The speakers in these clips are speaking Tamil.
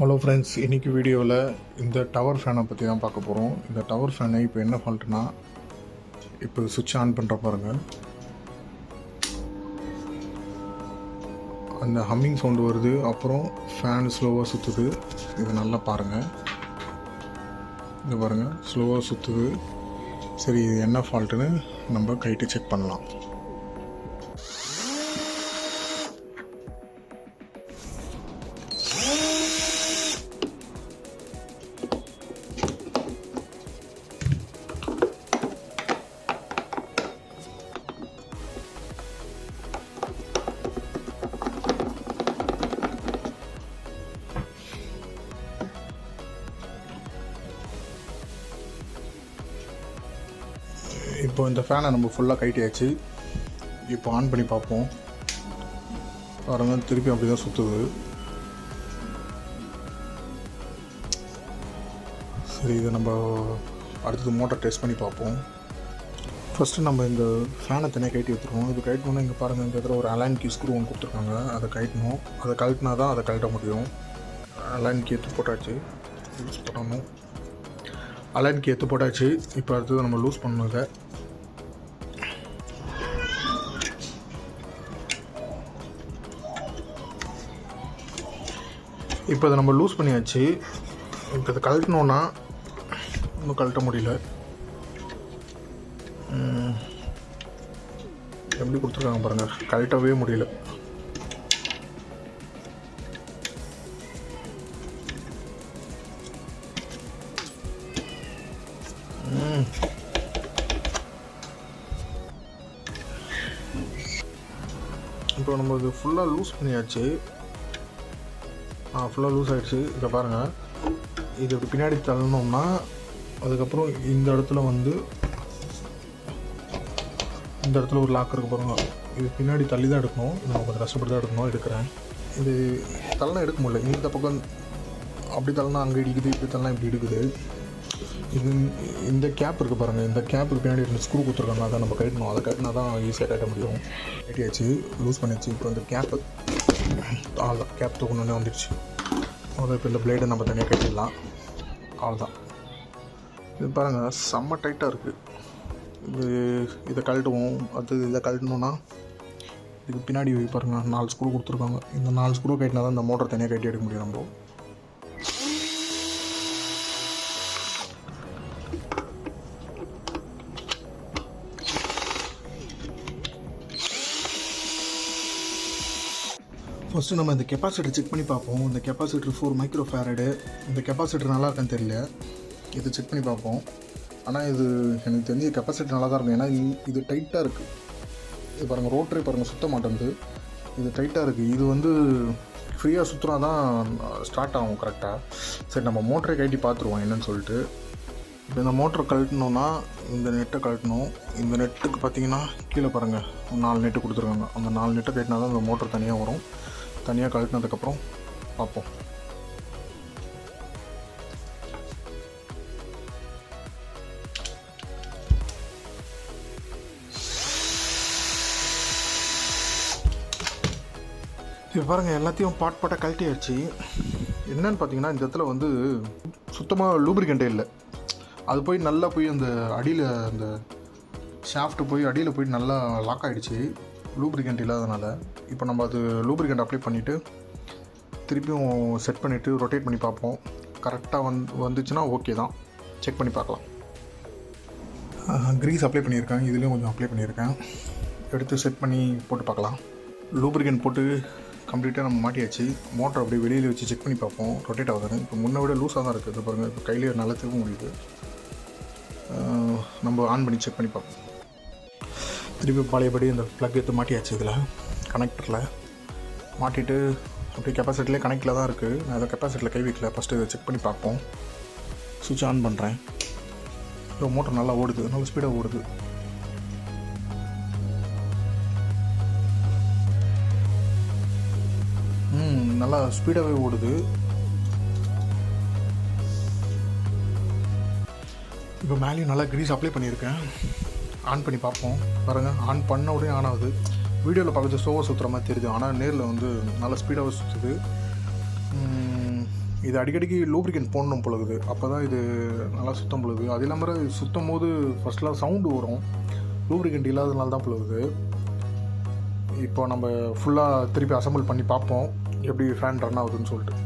ஹலோ ஃப்ரெண்ட்ஸ், இன்றைக்கி வீடியோவில் இந்த டவர் ஃபேனை பற்றி தான் பார்க்க போகிறோம். இந்த டவர் ஃபேனை இப்போ என்ன ஃபால்ட்டுனா, இப்போ சுவிட்ச் ஆன் பண்ணுற பாருங்கள், அந்த ஹம்மிங் சவுண்டு வருது, அப்புறம் ஃபேன் ஸ்லோவாக சுற்றுது. இது நல்லா பாருங்கள், இது பாருங்கள் ஸ்லோவாக சுற்றுது. சரி, இது என்ன ஃபால்ட்டுன்னு நம்ம கைட்டு செக் பண்ணலாம். இப்போ இந்த ஃபேனை நம்ம ஃபுல்லாக கைட்டியாச்சு. இப்போ ஆன் பண்ணி பார்ப்போம். பாருங்க, திருப்பி அப்படி தான் சுற்றுது. சரி, இதை நம்ம அடுத்தது மோட்டர் டெஸ்ட் பண்ணி பார்ப்போம். ஃபஸ்ட்டு நம்ம இந்த ஃபேனை தனியாக கைட்டி எடுத்துருவோம். இது கைட்டணுன்னா இங்கே பாருங்கள், இந்த இடத்துல ஒரு அலைன் கீ ஸ்க்ரூ ஒன்று கொடுத்துருக்காங்க. அதை கைட்டணும். அதை கழட்டினா தான் அதை கழட்ட முடியும். அலைன் கீ எடுத்து போட்டாச்சு, லூஸ் பண்ணணும். அலைன் கீ எடுத்து போட்டாச்சு. இப்போ அடுத்தது நம்ம லூஸ் பண்ணணும். இதை இப்போ இதை நம்ம லூஸ் பண்ணியாச்சு. இப்போ இதை கழட்டணுன்னா இன்னும் கழட்ட முடியல. எப்படி கொடுத்துருக்காங்க பாருங்கள், கழட்டவே முடியல. இப்போ நம்ம இது ஃபுல்லாக லூஸ் பண்ணியாச்சு. ஃபுல்லாக லூஸ் ஆகிடுச்சு. இதை பாருங்கள், இது இப்படி பின்னாடி தள்ளணும்னா அதுக்கப்புறம் இந்த இடத்துல வந்து இந்த இடத்துல ஒரு லாக் இருக்கு பாருங்கள். இது பின்னாடி தள்ளி தான் எடுக்கணும். இது நம்ம கொஞ்சம் கஷ்டப்பட்டு தான் எடுக்கணும். எடுக்கிறேன். இது தள்ளனா எடுக்க முடியல. இந்த பக்கம் அப்படி தள்ளனா அங்கே இடிக்குது, இப்படி தள்ளனா இப்படி எடுக்குது. இது இந்த கேப் இருக்குது பாருங்கள், இந்த கேப்புக்கு பின்னாடி ரெண்டு ஸ்க்ரூ கொடுத்துருக்காங்க. அதை நம்ம கட்டணும். அதை கட்டினா தான் ஈஸியாக கட்ட முடியும். கட்டியாச்சு, லூஸ் பண்ணியாச்சு. இப்போ இந்த கேப்பு அவ்வளோதான், கேப் தூக்கணுன்னே வந்துடுச்சு. அவ்வளோ. இப்போ இந்த பிளேடை நம்ம தனியாக கட்டிடலாம். அவ்வளோதான். இது பாருங்கள், செம்ம டைட்டாக இருக்குது. இதை கழட்டுவோம். அடுத்தது இதை கழட்டணுன்னா இதுக்கு பின்னாடி பாருங்கள் 4 ஸ்க்ரூ கொடுத்துருக்காங்க. இந்த 4 ஸ்க்ரூ கட்டினா தான் இந்த மோட்டர் தனியாக கட்டி எடுக்க முடியும் நம்ம. ஃபஸ்ட்டு நம்ம இந்த கெப்பாசிட்டர் செக் பண்ணி பார்ப்போம். இந்த கெப்பாசிட்டர் 4 மைக்ரோ ஃபேரடு. இந்த கெப்பாசிட்டர் நல்லா இருக்கான்னு தெரியல, இது செக் பண்ணி பார்ப்போம். ஆனால் இது எனக்கு தெரிஞ்ச கெப்பாசிட்டர் நல்லா தான் இருக்கும். ஏன்னா இது டைட்டாக இருக்குது. இது பாருங்கள், ரோட்டரே பாருங்கள் சுத்த மாட்டேங்குது. இது டைட்டாக இருக்குது. இது வந்து ஃப்ரீயாக சுற்றுனா தான் ஸ்டார்ட் ஆகும் கரெக்டாக. சரி, நம்ம மோட்டரை கழட்டி பார்த்துருவோம் என்னன்னு சொல்லிட்டு. இப்போ இந்த மோட்டரை கழட்டணுன்னா இந்த நெட்டை கழட்டணும். இந்த நெட்டுக்கு பார்த்தீங்கன்னா கீழே பாருங்கள் 4 நெட்டு கொடுத்துருக்காங்க. அந்த 4 நெட்டை கட்டினா தான் இந்த மோட்டர் தனியாக வரும். தனியாக கழட்டினதுக்கப்புறம் பார்ப்போம். இப்போ பாருங்கள், எல்லாத்தையும் பாட்டாக கழட்டியாச்சு. என்னன்னு பார்த்தீங்கன்னா, இந்த இடத்துல வந்து சுத்தமாக லூப்ரிகண்ட்டே இல்லை. அது போய் நல்லா போய் அந்த அடியில் அந்த ஷாஃப்ட்டு போய் அடியில் போய் நல்லா லாக் ஆகிடுச்சு, லூப்ரிகண்ட் இல்லாதனால. இப்போ நம்ம அது லூப்ரிகண்ட் அப்ளை பண்ணிவிட்டு திருப்பியும் செட் பண்ணிவிட்டு ரொட்டேட் பண்ணி பார்ப்போம். கரெக்டாக வந்துச்சுன்னா ஓகே தான். செக் பண்ணி பார்க்கலாம். க்ரீஸ் அப்ளை பண்ணியிருக்கேன், இதுலேயும் கொஞ்சம் அப்ளை பண்ணியிருக்கேன். எடுத்து செட் பண்ணி போட்டு பார்க்கலாம். லூப்ரிகண்ட் போட்டு கம்ப்ளீட்டாக நம்ம மாட்டியாச்சு. மோட்டர் அப்படியே வெளியில் வச்சு செக் பண்ணி பார்ப்போம் ரொட்டேட் ஆகுதுன்னு. இப்போ முன்ன விட லூஸாக தான் இருக்குது. பாருங்கள், இப்போ கையிலே நல்லா திரும்ப முடியுது. நம்ம ஆன் பண்ணி செக் பண்ணி பார்ப்போம். திருப்பி பழையபடி இந்த ப்ளக் எடுத்து மாட்டியாச்சு. இதில் கனெக்டரில் மாட்டிட்டு அப்படியே கெப்பாசிட்டிலே கனெக்டில் தான் இருக்குது. நான் அதை கெப்பாசிட்டியில் கை வைக்கல. ஃபஸ்ட்டு இதை செக் பண்ணி பார்ப்போம். சுவிட்ச் ஆன் பண்ணுறேன். இப்போ மோட்டர் நல்லா ஓடுது, நல்லா ஸ்பீடாக ஓடுது. நல்லா ஸ்பீடாகவே ஓடுது. இப்போ மேலேயும் நல்லா க்ரீஸ் அப்ளை பண்ணியிருக்கேன். ஆன் பண்ணி பார்ப்போம். பாருங்கள், ஆன் பண்ண உடனே ஆன் ஆகுது. வீடியோவில் பார்க்குறது ஸ்லோவாக சுற்றுற மாதிரி தெரியுது, ஆனால் நேரில் வந்து நல்லா ஸ்பீடாகவே சுற்றுது. இது அடிக்கடிக்கு லூப்ரிகன்ட் போடணும் பொழுது, அப்போ தான் இது நல்லா சுத்தம் பொழுது. அது இல்லாமல் இது சுத்தம் போது ஃபஸ்ட்லாம் சவுண்டு வரும், லூப்ரிகன்ட் இல்லாததுனால தான் பொழுது. இப்போ நம்ம ஃபுல்லாக திருப்பி அசம்பிள் பண்ணி பார்ப்போம் எப்படி ஃபேன் ரன் ஆகுதுன்னு சொல்லிட்டு.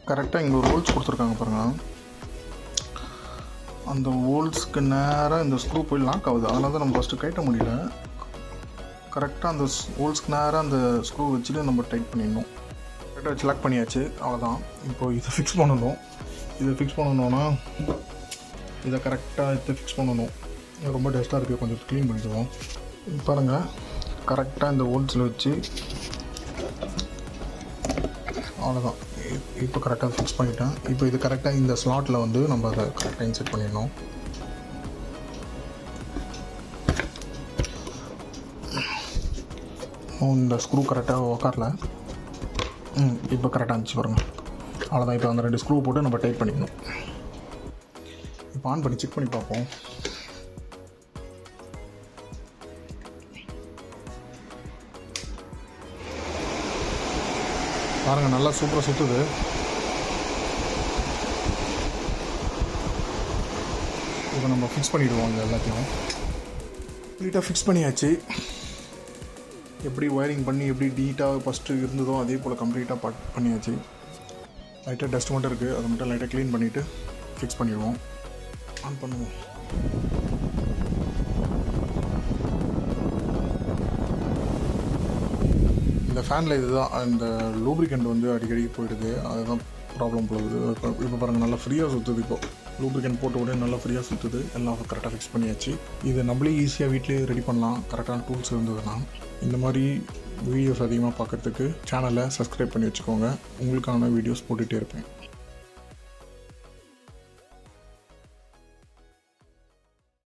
கரெக்டாக இங்கே ஒரு ஹோல்ஸ் கொடுத்துருக்காங்க பாருங்கள், அந்த ஹோல்ஸ்க்கு நேராக இந்த ஸ்க்ரூ போய் லாக் ஆகுது. அதனால தான் நம்ம ஃபஸ்ட்டு கட்ட முடியல. கரெக்டாக அந்த ஹோல்ஸ்க்கு நேராக அந்த ஸ்க்ரூ வச்சுட்டு நம்ம டைட் பண்ணிடணும். கரெக்டாக வச்சு லாக் பண்ணியாச்சு, அவ்வளோதான். இப்போது இதை ஃபிக்ஸ் பண்ணணும். இதை ஃபிக்ஸ் பண்ணணுன்னா இதை கரெக்டாக இதை ஃபிக்ஸ் பண்ணணும். ரொம்ப டஸ்ட்டாக இருக்குது, கொஞ்சம் க்ளீன் பண்ணிடுவோம். பாருங்கள், கரெக்டாக இந்த ஹோல்ஸில் வச்சு அவ்வளோதான். இப்போ கரெக்டாக ஃபிக்ஸ் பண்ணிட்டேன். இப்போ இது கரெக்டாக இந்த ஸ்லாட்டில் வந்து நம்ம அதை கரெக்டாக இன்செர்ட் பண்ணிடணும். இந்த ஸ்க்ரூ கரெக்டாக உக்காரல. இப்போ கரெக்டாக இருந்துச்சு பாருங்கள், அவ்வளோதான். இப்போ அந்த 2 ஸ்க்ரூ போட்டு நம்ம டைட் பண்ணிக்கணும். இப்போ ஆன் பண்ணி செக் பண்ணி பார்ப்போம். பாருங்கள், நல்லா சூப்பராக சுற்றுது. இப்போ நம்ம ஃபிக்ஸ் பண்ணிவிடுவோம். இது எல்லாத்தையும் கம்ப்ளீட்டாக ஃபிக்ஸ் பண்ணியாச்சு. எப்படி ஒயரிங் பண்ணி எப்படி நீட்டாக ஃபஸ்ட்டு இருந்ததோ அதே போல் கம்ப்ளீட்டாக பண்ணியாச்சு. லைட்டாக டஸ்ட் மட்டும் இருக்குது, அதை மட்டும் லைட்டாக க்ளீன் பண்ணிவிட்டு ஃபிக்ஸ் பண்ணிடுவோம். ஆன் பண்ணுவோம். இந்த ஃபேனில் இதுதான் இந்த லூப்ரிகண்ட் வந்து அடிக்கடி போயிடுது, அதுதான் ப்ராப்ளம் போகுது. இப்போ பாருங்கள், நல்லா ஃப்ரீயாக சுற்றுது. இப்போது லூப்ரிகண்ட் போட்ட உடனே நல்லா ஃப்ரீயாக சுற்றுது. எல்லாம் கரெக்டாக ஃபிக்ஸ் பண்ணியாச்சு. இது நம்மளே ஈஸியாக வீட்டிலே ரெடி பண்ணலாம், கரெக்டான டூல்ஸ் இருந்ததுன்னா. இந்த மாதிரி வீடியோஸ் அதிகமாக பார்க்குறதுக்கு சேனலை சப்ஸ்கிரைப் பண்ணி வச்சுக்கோங்க. உங்களுக்கான வீடியோஸ் போட்டுகிட்டே இருப்பேன்.